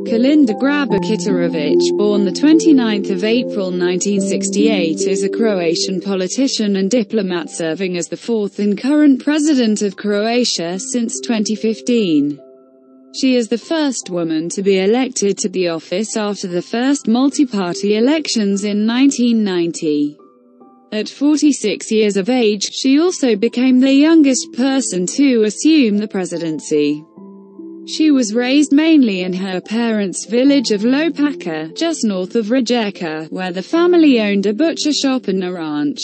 Kolinda Grabar-Kitarović, born the 29th of April 1968, is a Croatian politician and diplomat serving as the fourth and current President of Croatia since 2015. She is the first woman to be elected to the office after the first multi-party elections in 1990. At 46 years of age, she also became the youngest person to assume the presidency. She was raised mainly in her parents' village of Lopača, just north of Rijeka, where the family owned a butcher shop and a ranch.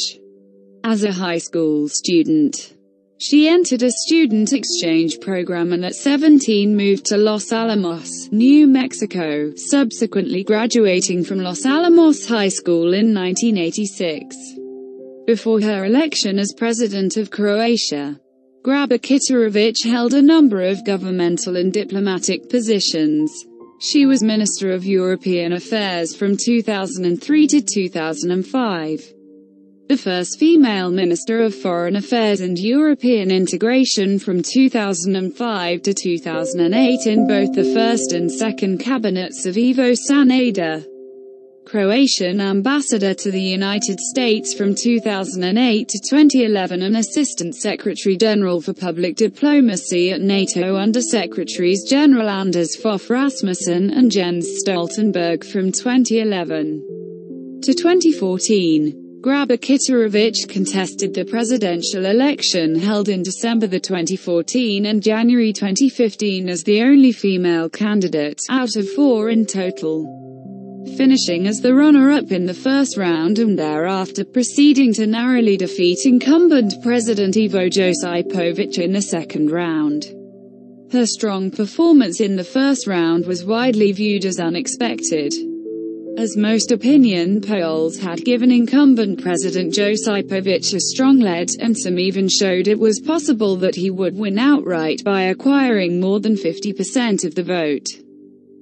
As a high school student, she entered a student exchange program and at 17 moved to Los Alamos, New Mexico, subsequently graduating from Los Alamos High School in 1986. Before her election as President of Croatia, Grabar-Kitarović held a number of governmental and diplomatic positions. She was Minister of European Affairs from 2003 to 2005. The first female Minister of Foreign Affairs and European Integration from 2005 to 2008 in both the first and second cabinets of Ivo Sanader. Croatian Ambassador to the United States from 2008 to 2011 and Assistant Secretary General for Public Diplomacy at NATO under Secretaries General Anders Fogh Rasmussen and Jens Stoltenberg from 2011 to 2014. Grabar-Kitarović contested the presidential election held in December 2014 and January 2015 as the only female candidate, out of 4 in total, finishing as the runner-up in the first round and thereafter proceeding to narrowly defeat incumbent President Ivo Sanader in the second round. Her strong performance in the first round was widely viewed as unexpected, as most opinion polls had given incumbent President Sanader a strong lead, and some even showed it was possible that he would win outright by acquiring more than 50% of the vote.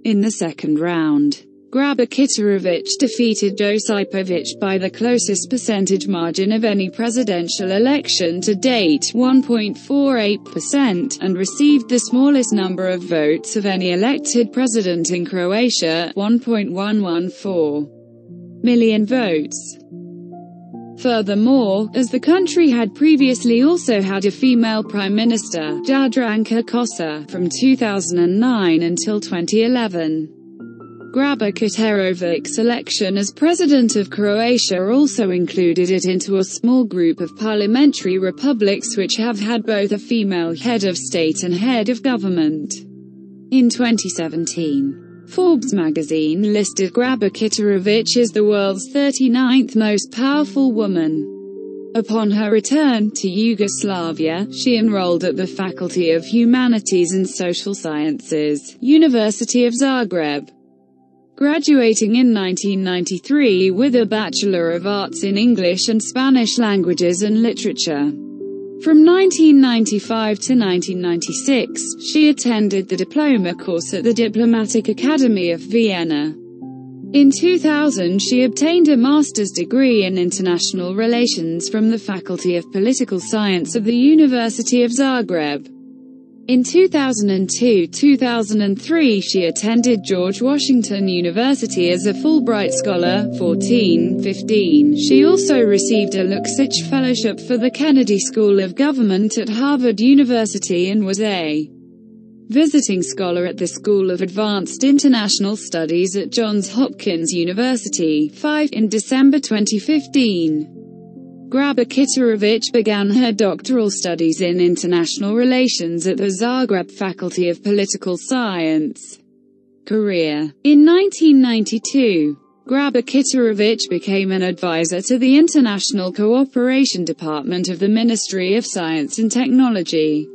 In the second round, Grabar-Kitarović defeated Sanader by the closest percentage margin of any presidential election to date, 1.48%, and received the smallest number of votes of any elected president in Croatia, 1.114 million votes. Furthermore, as the country had previously also had a female prime minister, Jadranka Kosor, from 2009 until 2011. Grabar-Kitarovic's election as President of Croatia also included it into a small group of parliamentary republics which have had both a female head of state and head of government. In 2017, Forbes magazine listed Grabar-Kitarović as the world's 39th most powerful woman. Upon her return to Yugoslavia, she enrolled at the Faculty of Humanities and Social Sciences, University of Zagreb, graduating in 1993 with a Bachelor of Arts in English and Spanish Languages and Literature. From 1995 to 1996, she attended the diploma course at the Diplomatic Academy of Vienna. In 2000 she obtained a master's degree in international relations from the Faculty of Political Science of the University of Zagreb. In 2002-2003 she attended George Washington University as a Fulbright Scholar. 14-15 She also received a Luksic Fellowship for the Kennedy School of Government at Harvard University and was a visiting scholar at the School of Advanced International Studies at Johns Hopkins University. 5 In December 2015, Grabar-Kitarović began her doctoral studies in international relations at the Zagreb Faculty of Political Science. Career. In 1992, Grabar-Kitarović became an advisor to the International Cooperation Department of the Ministry of Science and Technology.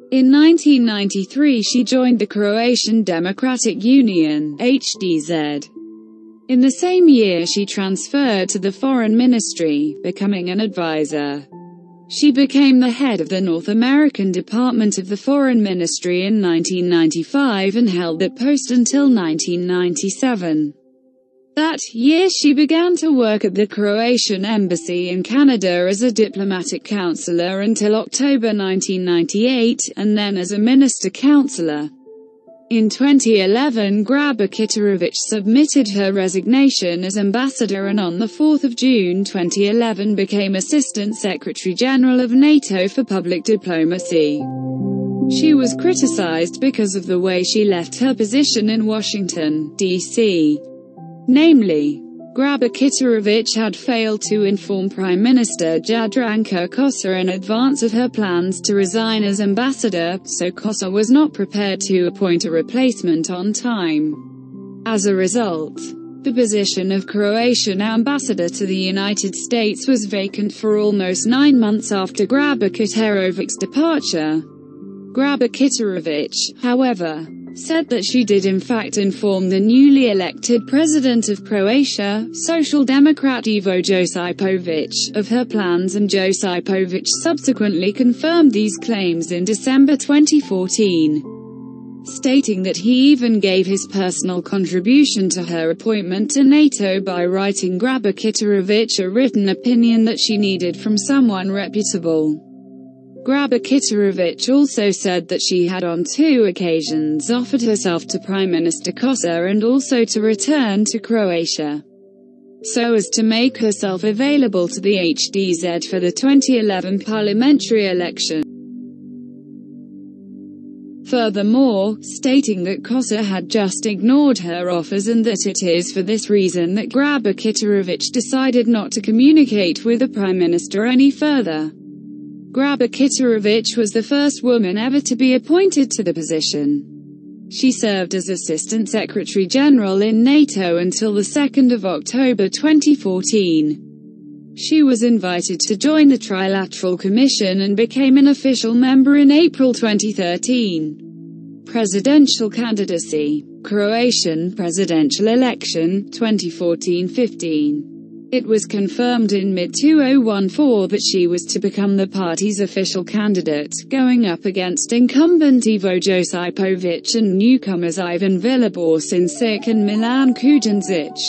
In 1993 she joined the Croatian Democratic Union, HDZ. In the same year she transferred to the Foreign Ministry, becoming an advisor. She became the head of the North American Department of the Foreign Ministry in 1995 and held that post until 1997. That year she began to work at the Croatian Embassy in Canada as a diplomatic counselor until October 1998, and then as a minister counselor. In 2011, Grabar-Kitarović submitted her resignation as ambassador and on 4 June 2011 became Assistant Secretary General of NATO for Public Diplomacy. She was criticized because of the way she left her position in Washington, D.C. Namely, Grabar-Kitarović had failed to inform Prime Minister Jadranka Kosa in advance of her plans to resign as ambassador, so Kosa was not prepared to appoint a replacement on time. As a result, the position of Croatian ambassador to the United States was vacant for almost 9 months after Grabar-Kitarovic's departure. Grabar-Kitarović, however, said that she did in fact inform the newly elected President of Croatia, Social Democrat Ivo Josipović, of her plans, and Josipović subsequently confirmed these claims in December 2014, stating that he even gave his personal contribution to her appointment to NATO by writing Grabar-Kitarović a written opinion that she needed from someone reputable. Grabar-Kitarović also said that she had on 2 occasions offered herself to Prime Minister Kosa and also to return to Croatia, so as to make herself available to the HDZ for the 2011 parliamentary election. Furthermore, stating that Kosa had just ignored her offers and that it is for this reason that Grabar-Kitarović decided not to communicate with the Prime Minister any further. Grabar-Kitarović was the first woman ever to be appointed to the position. She served as Assistant Secretary General in NATO until 2 October 2014. She was invited to join the Trilateral Commission and became an official member in April 2013. Presidential candidacy. Croatian presidential election, 2014-15. It was confirmed in mid-2014 that she was to become the party's official candidate, going up against incumbent Ivo Josipović and newcomers Ivan Vilibor-Sinčić and Milan Kujundžić.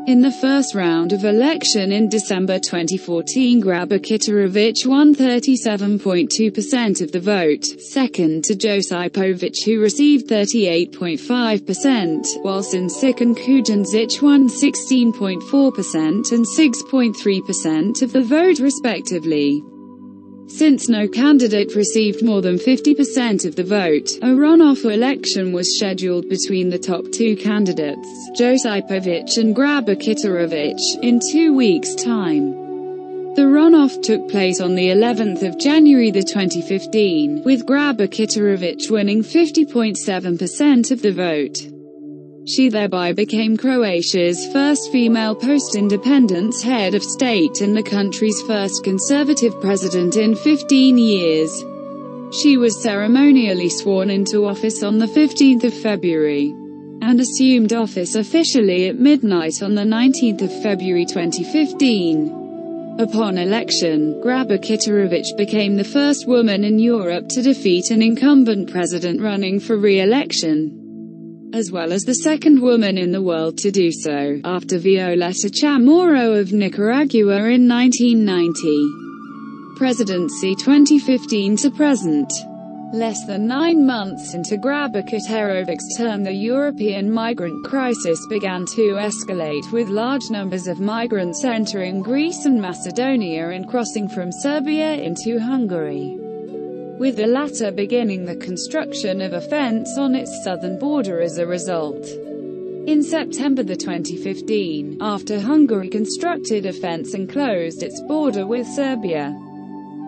In the first round of election in December 2014, Grabar-Kitarović won 37.2% of the vote, second to Josipović who received 38.5%, while Sinčić and Kujundžić won 16.4% and 6.3% of the vote respectively. Since no candidate received more than 50% of the vote, a runoff election was scheduled between the top 2 candidates, Josipović and Grabar-Kitarović, in 2 weeks' time. The runoff took place on the 11th of January 2015, with Grabar-Kitarović winning 50.7% of the vote. She thereby became Croatia's first female post-independence head of state and the country's first conservative president in 15 years. She was ceremonially sworn into office on 15 February, and assumed office officially at midnight on 19 February 2015. Upon election, Grabar-Kitarović became the first woman in Europe to defeat an incumbent president running for re-election, as well as the second woman in the world to do so, after Violeta Chamorro of Nicaragua in 1990. Presidency 2015 to present. Less than 9 months into Grabar-Kitarovic's term, the European migrant crisis began to escalate, with large numbers of migrants entering Greece and Macedonia and crossing from Serbia into Hungary, with the latter beginning the construction of a fence on its southern border as a result. In September 2015, after Hungary constructed a fence and closed its border with Serbia,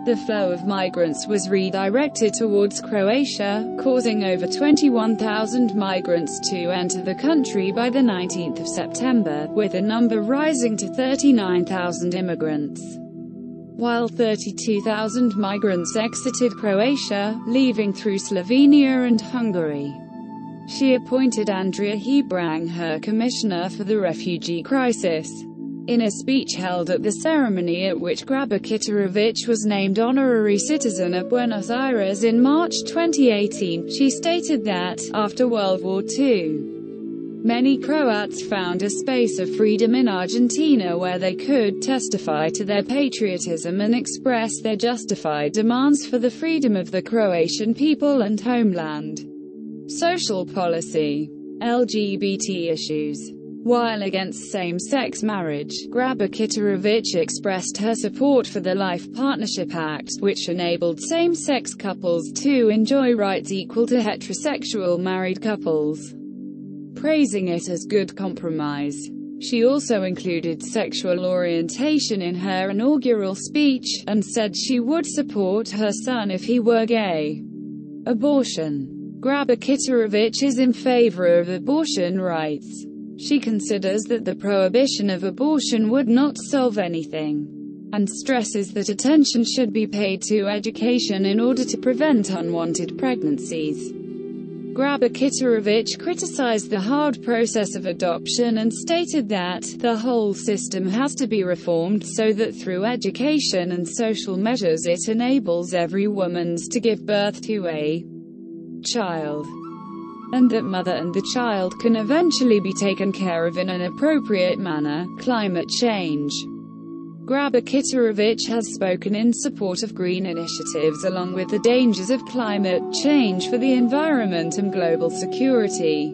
the flow of migrants was redirected towards Croatia, causing over 21,000 migrants to enter the country by 19 September, with the number rising to 39,000 immigrants, while 32,000 migrants exited Croatia, leaving through Slovenia and Hungary. She appointed Andrea Hebrang her commissioner for the refugee crisis. In a speech held at the ceremony at which Grabar-Kitarović was named honorary citizen of Buenos Aires in March 2018, she stated that, after World War II, many Croats found a space of freedom in Argentina where they could testify to their patriotism and express their justified demands for the freedom of the Croatian people and homeland. Social policy. LGBT issues. While against same-sex marriage, Grabar-Kitarović expressed her support for the Life Partnership Act, which enabled same-sex couples to enjoy rights equal to heterosexual married couples, praising it as good compromise. She also included sexual orientation in her inaugural speech, and said she would support her son if he were gay. Abortion. Grabar-Kitarović is in favor of abortion rights. She considers that the prohibition of abortion would not solve anything, and stresses that attention should be paid to education in order to prevent unwanted pregnancies. Grabar-Kitarović criticized the hard process of adoption and stated that the whole system has to be reformed so that through education and social measures it enables every woman to give birth to a child, and that mother and the child can eventually be taken care of in an appropriate manner. Climate change. Grabar-Kitarović has spoken in support of green initiatives along with the dangers of climate change for the environment and global security.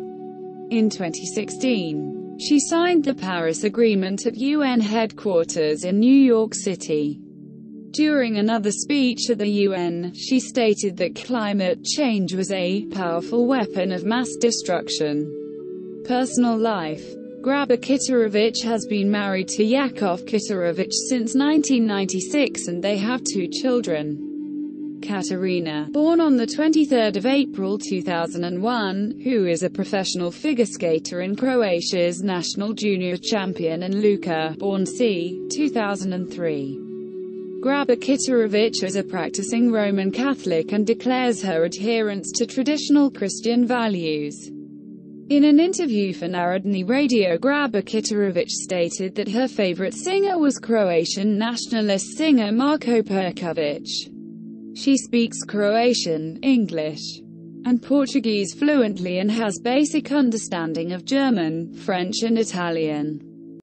In 2016, she signed the Paris Agreement at UN headquarters in New York City. During another speech at the UN, she stated that climate change was a powerful weapon of mass destruction. Personal life. Grabar-Kitarović has been married to Yakov Kitarović since 1996 and they have 2 children. Katarina, born on the 23rd of April 2001, who is a professional figure skater and Croatia's national junior champion, and Luka, born c. 2003. Grabar-Kitarović is a practicing Roman Catholic and declares her adherence to traditional Christian values. In an interview for Narodni Radio, Grabar-Kitarović stated that her favorite singer was Croatian nationalist singer Marko Perković. She speaks Croatian, English, and Portuguese fluently and has basic understanding of German, French and Italian.